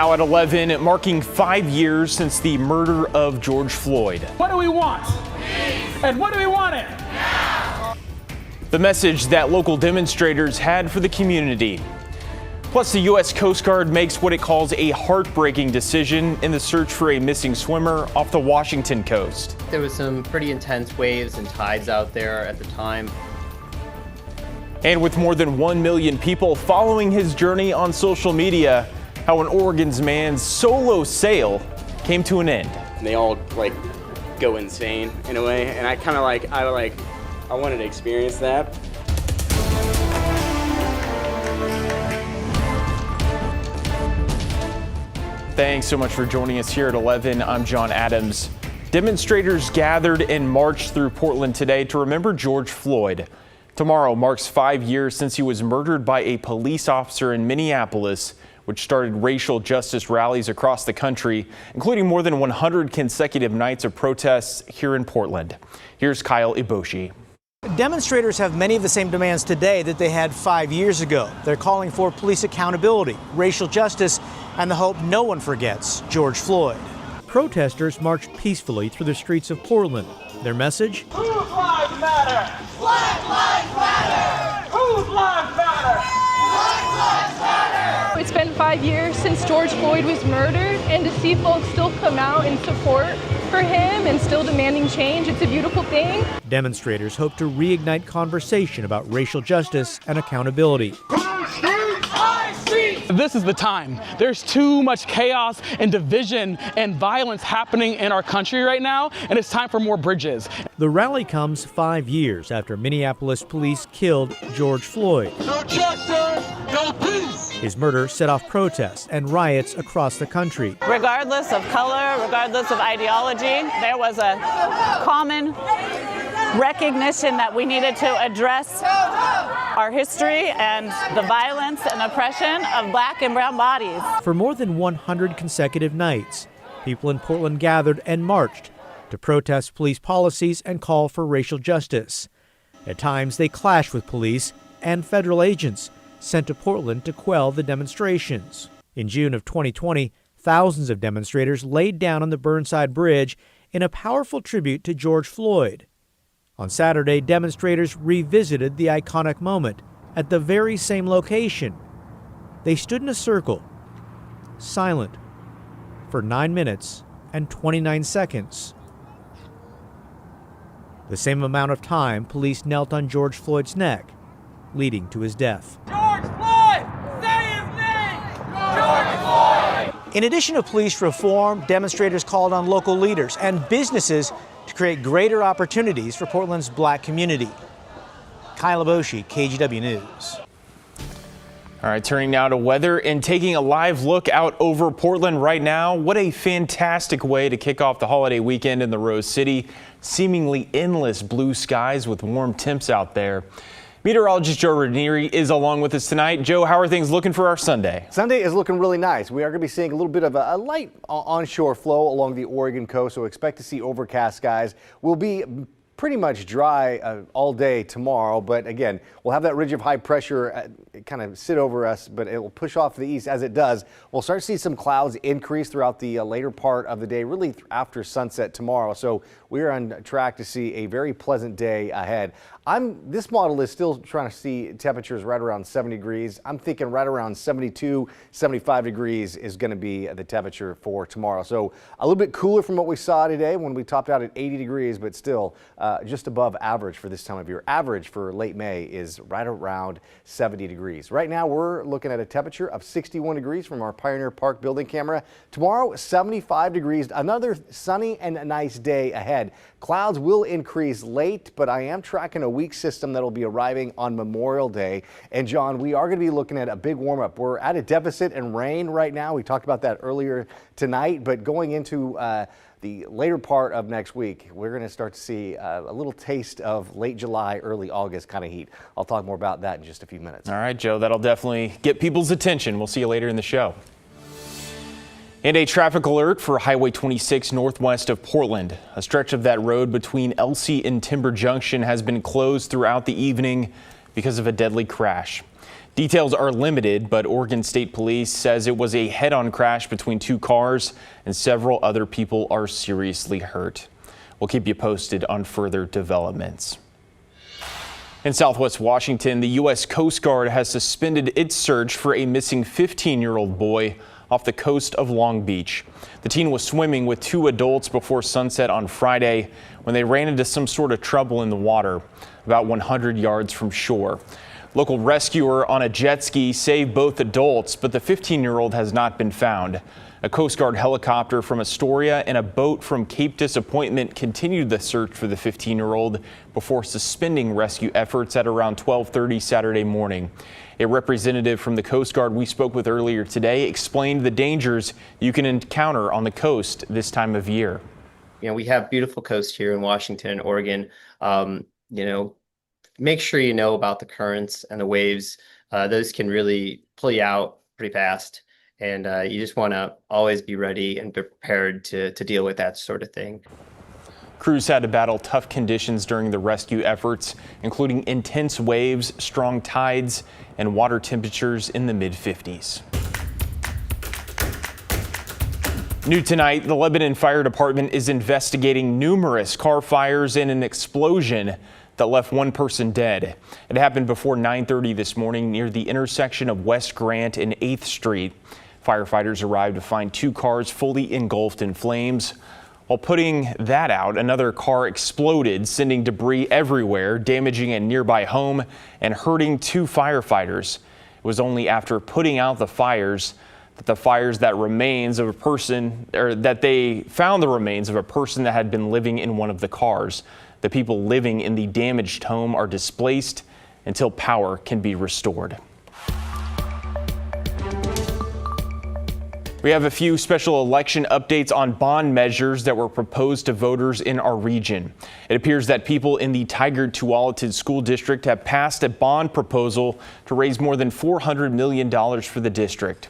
Now at 11, marking 5 years since the murder of George Floyd. What do we want? Peace. And what do we want it? Now. The message that local demonstrators had for the community. Plus, the U.S. Coast Guard makes what it calls a heartbreaking decision in the search for a missing swimmer off the Washington coast. There was some pretty intense waves and tides out there at the time. And with more than 1 million people following his journey on social media, how an Oregon's man's solo sail came to an end. They all go insane in a way, and I wanted to experience that. Thanks so much for joining us here at 11. I'm John Adams. Demonstrators gathered and marched through Portland today to remember George Floyd. Tomorrow marks 5 years since he was murdered by a police officer in Minneapolis, which started racial justice rallies across the country, including more than 100 consecutive nights of protests here in Portland. Here's Kyle Iboshi. Demonstrators have many of the same demands today that they had 5 years ago. They're calling for police accountability, racial justice, and the hope no one forgets George Floyd. Protesters marched peacefully through the streets of Portland. Their message? Whose lives matter? Black lives matter! Whose lives matter? Black lives matter! It's been 5 years since George Floyd was murdered, and to see folks still come out in support for him and still demanding change, it's a beautiful thing. Demonstrators hope to reignite conversation about racial justice and accountability. This is the time. There's too much chaos and division and violence happening in our country right now, and it's time for more bridges. The rally comes 5 years after Minneapolis police killed George Floyd. No justice, no peace. His murder set off protests and riots across the country. Regardless of color, regardless of ideology, there was a common recognition that we needed to address our history and the violence and oppression of black and brown bodies. For more than 100 consecutive nights, people in Portland gathered and marched to protest police policies and call for racial justice. At times, they clashed with police and federal agents sent to Portland to quell the demonstrations. In June of 2020, thousands of demonstrators laid down on the Burnside Bridge in a powerful tribute to George Floyd. On Saturday, demonstrators revisited the iconic moment at the very same location. They stood in a circle, silent, for 9 minutes and 29 seconds. The same amount of time police knelt on George Floyd's neck, leading to his death. George Floyd! Say his name! George Floyd! In addition to police reform, demonstrators called on local leaders and businesses to create greater opportunities for Portland's black community. Kyle Iboshi, KGW News. All right, turning now to weather and taking a live look out over Portland right now. What a fantastic way to kick off the holiday weekend in the Rose City. Seemingly endless blue skies with warm temps out there. Meteorologist Joe Ranieri is along with us tonight. Joe, how are things looking for our Sunday? Sunday is looking really nice. We are going to be seeing a little bit of a light onshore flow along the Oregon coast, so expect to see overcast skies. We'll be pretty much dry all day tomorrow, but again, we'll have that ridge of high pressure kind of sit over us, but it will push off to the east. As it does, we'll start to see some clouds increase throughout the later part of the day, really after sunset tomorrow. So we're on track to see a very pleasant day ahead. This model is still trying to see temperatures right around 70 degrees. I'm thinking right around 72, 75 degrees is going to be the temperature for tomorrow. So a little bit cooler from what we saw today when we topped out at 80 degrees, but still just above average for this time of year. Average for late May is right around 70 degrees. Right now we're looking at a temperature of 61 degrees from our Pioneer Park building camera. Tomorrow, 75 degrees, another sunny and a nice day ahead. Clouds will increase late, but I am tracking a weak system that will be arriving on Memorial Day. And John, we are going to be looking at a big warm up. We're at a deficit in rain right now. We talked about that earlier tonight, but going into the later part of next week, we're going to start to see a little taste of late July, early August kind of heat. I'll talk more about that in just a few minutes. All right, Joe, that'll definitely get people's attention. We'll see you later in the show. And a traffic alert for Highway 26 northwest of Portland. A stretch of that road between Elsie and Timber Junction has been closed throughout the evening because of a deadly crash. Details are limited, but Oregon State Police says it was a head-on crash between two cars and several other people are seriously hurt. We'll keep you posted on further developments. In Southwest Washington, the U.S. Coast Guard has suspended its search for a missing 15-year-old boy off the coast of Long Beach. The teen was swimming with two adults before sunset on Friday when they ran into some sort of trouble in the water about 100 yards from shore. Local rescuer on a jet ski saved both adults, but the 15-year-old has not been found. A Coast Guard helicopter from Astoria and a boat from Cape Disappointment continued the search for the 15-year-old before suspending rescue efforts at around 12:30 Saturday morning. A representative from the Coast Guard we spoke with earlier today explained the dangers you can encounter on the coast this time of year. We have beautiful coast here in Washington and Oregon. Make sure you know about the currents and the waves. Those can really pull you out pretty fast. And you just want to always be ready and prepared to deal with that sort of thing. Crews had to battle tough conditions during the rescue efforts, including intense waves, strong tides, and water temperatures in the mid-50s. New tonight, the Lebanon Fire Department is investigating numerous car fires and an explosion that left one person dead. It happened before 9:30 this morning near the intersection of West Grant and 8th Street. Firefighters arrived to find two cars fully engulfed in flames. While putting that out, another car exploded, sending debris everywhere, damaging a nearby home and hurting two firefighters. It was only after putting out the fires that they found the remains of a person that had been living in one of the cars. The people living in the damaged home are displaced until power can be restored. We have a few special election updates on bond measures that were proposed to voters in our region. It appears that people in the Tigard-Tualatin School District have passed a bond proposal to raise more than $400 million for the district.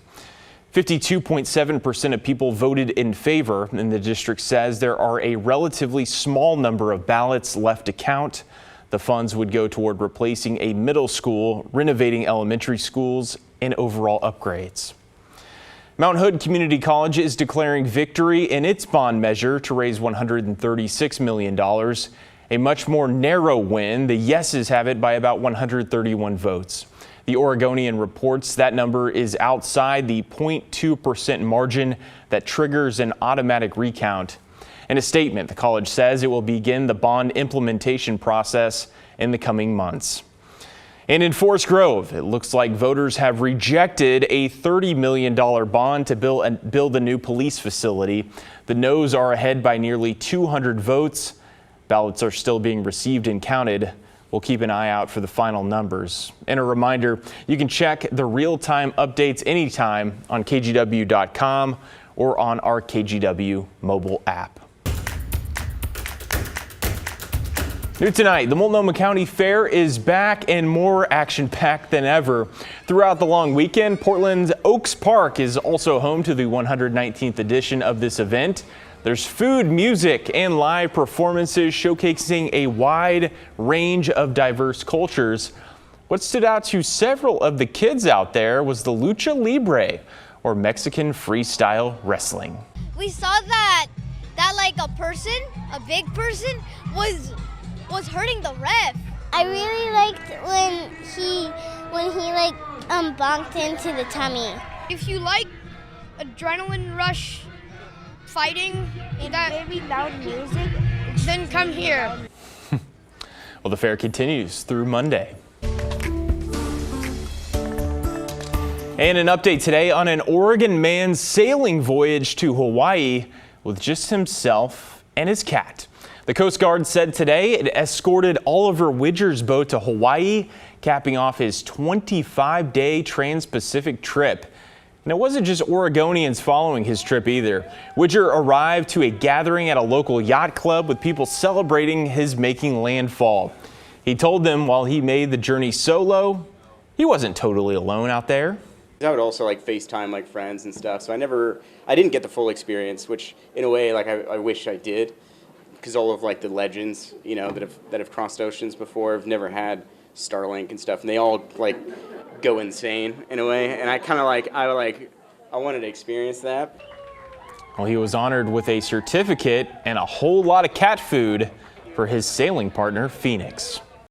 52.7% of people voted in favor, and the district says there are a relatively small number of ballots left to count. The funds would go toward replacing a middle school, renovating elementary schools, and overall upgrades. Mount Hood Community College is declaring victory in its bond measure to raise $136 million. A much more narrow win. The yeses have it by about 131 votes. The Oregonian reports that number is outside the 0.2% margin that triggers an automatic recount. In a statement, the college says it will begin the bond implementation process in the coming months. And in Forest Grove, it looks like voters have rejected a $30 million bond to build a new police facility. The noes are ahead by nearly 200 votes. Ballots are still being received and counted. We'll keep an eye out for the final numbers. And a reminder, you can check the real-time updates anytime on KGW.com or on our KGW mobile app. New tonight, the Multnomah County Fair is back and more action-packed than ever. Throughout the long weekend, Portland's Oaks Park is also home to the 119th edition of this event. There's food, music, and live performances showcasing a wide range of diverse cultures. What stood out to several of the kids out there was the lucha libre, or Mexican freestyle wrestling. We saw that like a big person was hurting the ref. I really liked when he bonked into the tummy. If you like adrenaline rush fighting and very loud music, then come here. Well, the fair continues through Monday. And an update today on an Oregon man's sailing voyage to Hawaii with just himself and his cat. The Coast Guard said today it escorted Oliver Widger's boat to Hawaii, capping off his 25-day trans-Pacific trip. And it wasn't just Oregonians following his trip either. Widger arrived to a gathering at a local yacht club with people celebrating his making landfall. He told them while he made the journey solo, he wasn't totally alone out there. I would also FaceTime friends and stuff, so I didn't get the full experience, which in a way I wish I did. Because all of the legends, that have crossed oceans before have never had Starlink and stuff, and they all go insane in a way, and I wanted to experience that. Well, he was honored with a certificate and a whole lot of cat food for his sailing partner, Phoenix.